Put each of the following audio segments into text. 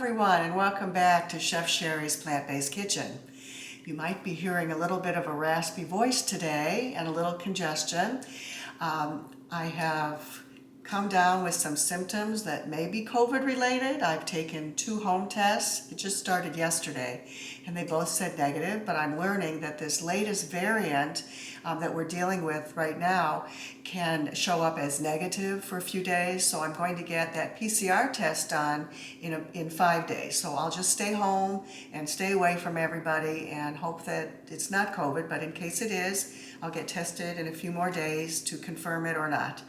everyone, and welcome back to Chef Sherry's Plant-Based Kitchen. You might be hearing a little bit of a raspy voice today and a little congestion. I have come down with some symptoms that may be COVID related. I've taken 2 home tests. It just started yesterday and they both said negative, but I'm learning that this latest variant that we're dealing with right now can show up as negative for a few days. So I'm going to get that PCR test done in 5 days. So I'll just stay home and stay away from everybody and hope that it's not COVID, but in case it is, I'll get tested in a few more days to confirm it or not.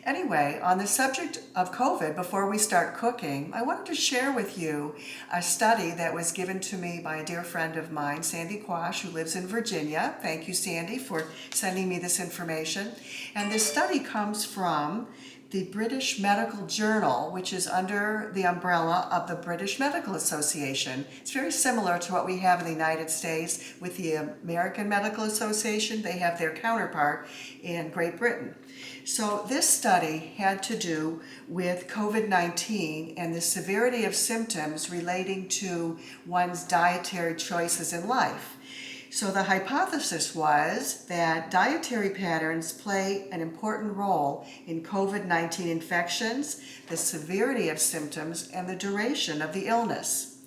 Anyway, on the subject of COVID, before we start cooking, I wanted to share with you a study that was given to me by a dear friend of mine, Sandy Quash, who lives in Virginia. Thank you, Sandy, for sending me this information. And this study comes from the British Medical Journal, which is under the umbrella of the British Medical Association. It's very similar to what we have in the United States with the American Medical Association. They have their counterpart in Great Britain. So this study had to do with COVID-19 and the severity of symptoms relating to one's dietary choices in life. So the hypothesis was that dietary patterns play an important role in COVID-19 infections, the severity of symptoms, and the duration of the illness.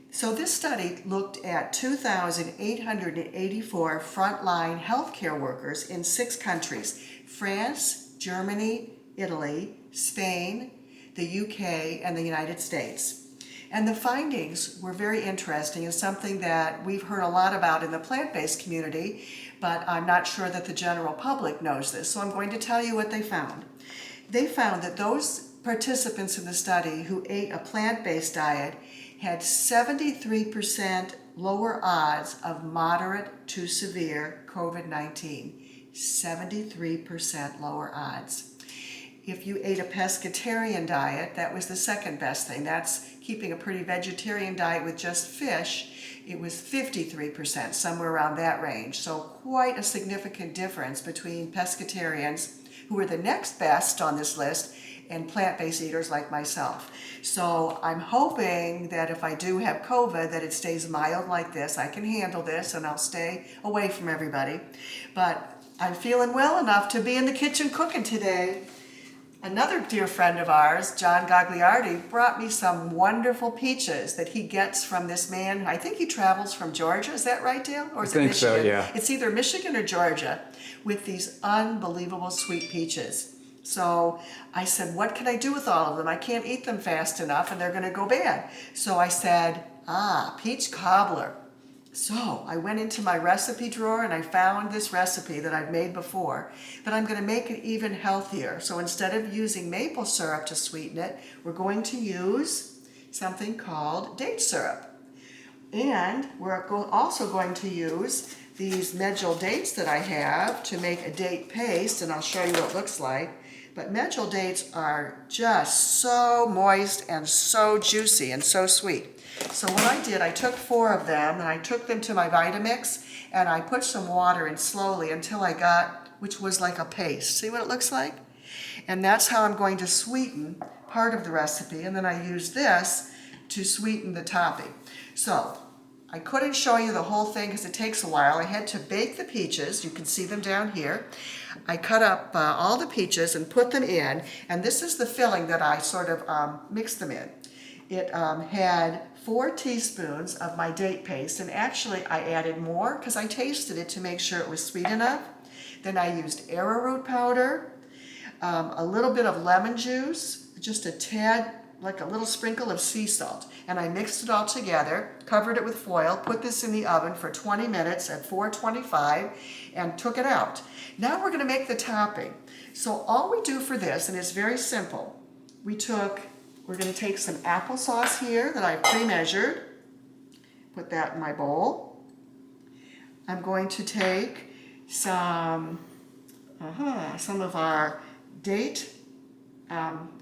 So this study looked at 2,884 frontline healthcare workers in 6 countries: France, Germany, Italy, Spain, the UK, and the United States. And the findings were very interesting and something that we've heard a lot about in the plant-based community, but I'm not sure that the general public knows this. So I'm going to tell you what they found. They found that those participants in the study who ate a plant-based diet had 73% lower odds of moderate to severe COVID-19. 73% lower odds. If you ate a pescatarian diet, that was the second best thing. That's keeping a pretty vegetarian diet with just fish. It was 53%, somewhere around that range. So quite a significant difference between pescatarians, who were the next best on this list, and plant-based eaters like myself. So I'm hoping that if I do have COVID, that it stays mild like this. I can handle this and I'll stay away from everybody. But I'm feeling well enough to be in the kitchen cooking today. Another dear friend of ours, John Gagliardi, brought me some wonderful peaches that he gets from this man. I think he travels from Georgia. Is that right, Dale? Or is it Michigan? So, yeah. It's either Michigan or Georgia, with these unbelievable sweet peaches. So I said, what can I do with all of them? I can't eat them fast enough and they're going to go bad. So I said, peach cobbler. So I went into my recipe drawer and I found this recipe that I've made before, but I'm going to make it even healthier. So instead of using maple syrup to sweeten it, we're going to use something called date syrup. And we're also going to use these medjool dates that I have to make a date paste, and I'll show you what it looks like. But medjool dates are just so moist and so juicy and so sweet. So what I did, I took 4 of them and I took them to my Vitamix and I put some water in slowly until I got, which was like a paste. See what it looks like? And that's how I'm going to sweeten part of the recipe, and then I use this to sweeten the topping. So I couldn't show you the whole thing because it takes a while. I had to bake the peaches. You can see them down here. I cut up all the peaches and put them in, and this is the filling that I sort of mixed them in. It had 4 teaspoons of my date paste, and actually I added more because I tasted it to make sure it was sweet enough. Then I used arrowroot powder, a little bit of lemon juice, just a tad, like a little sprinkle of sea salt, and I mixed it all together, covered it with foil, put this in the oven for 20 minutes at 425, and took it out. Now we're going to make the topping. So all we do for this, and it's very simple, we're going to take some applesauce here that I've pre-measured, put that in my bowl. I'm going to take some of our date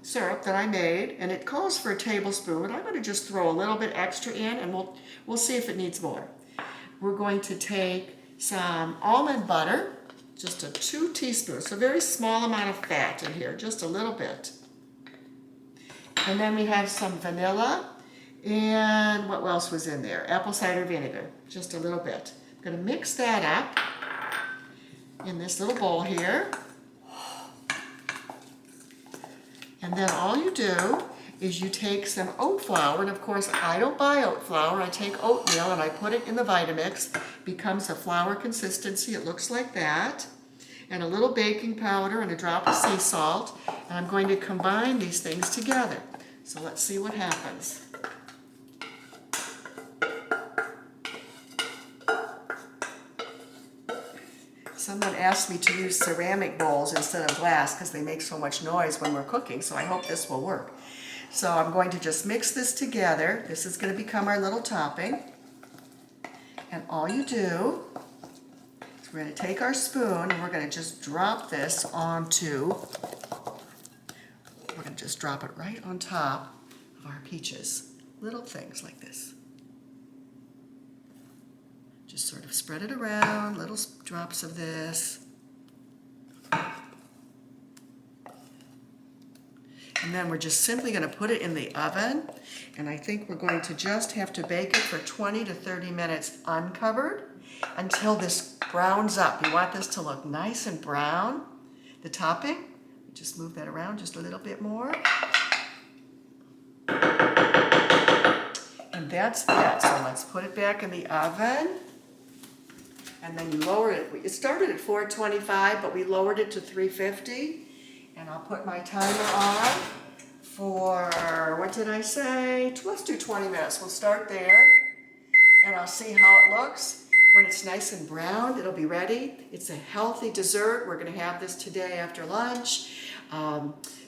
syrup that I made, and it calls for a tablespoon, but I'm going to just throw a little bit extra in, and we'll see if it needs more. We're going to take some almond butter, just a 2 teaspoons, so a very small amount of fat in here, just a little bit. And then we have some vanilla And what else was in there? Apple cider vinegar, just a little bit. I'm gonna mix that up in this little bowl here. And then all you do is you take some oat flour, and of course I don't buy oat flour, I take oatmeal and I put it in the Vitamix. Becomes a flour consistency, it looks like that. And a little baking powder and a drop of sea salt. And I'm going to combine these things together. So let's see what happens. Someone asked me to use ceramic bowls instead of glass because they make so much noise when we're cooking, so I hope this will work. So I'm going to just mix this together. This is going to become our little topping. And all you do is we're going to take our spoon and we're going to just drop this onto, we're going to just drop it right on top of our peaches. Little things like this. Just sort of spread it around, little drops of this. And then we're just simply going to put it in the oven. And I think we're going to just have to bake it for 20 to 30 minutes uncovered until this browns up. You want this to look nice and brown. The topping, just move that around just a little bit more. And that's it. So let's put it back in the oven. And then you lower it. It started at 425, but we lowered it to 350. And I'll put my timer on for, what did I say? Let's do 20 minutes. We'll start there. And I'll see how it looks. When it's nice and brown, it'll be ready. It's a healthy dessert. We're going to have this today after lunch.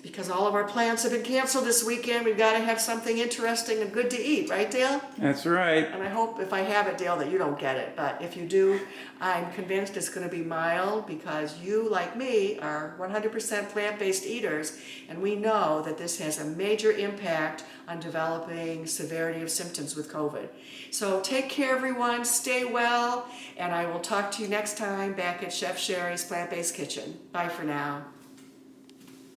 Because all of our plans have been canceled this weekend, we've got to have something interesting and good to eat, right, Dale? That's right. And I hope if I have it, Dale, that you don't get it. But if you do, I'm convinced it's going to be mild because you, like me, are 100% plant-based eaters, and we know that this has a major impact on developing severity of symptoms with COVID. So take care, everyone. Stay well, and I will talk to you next time back at Chef Sherry's Plant-Based Kitchen. Bye for now.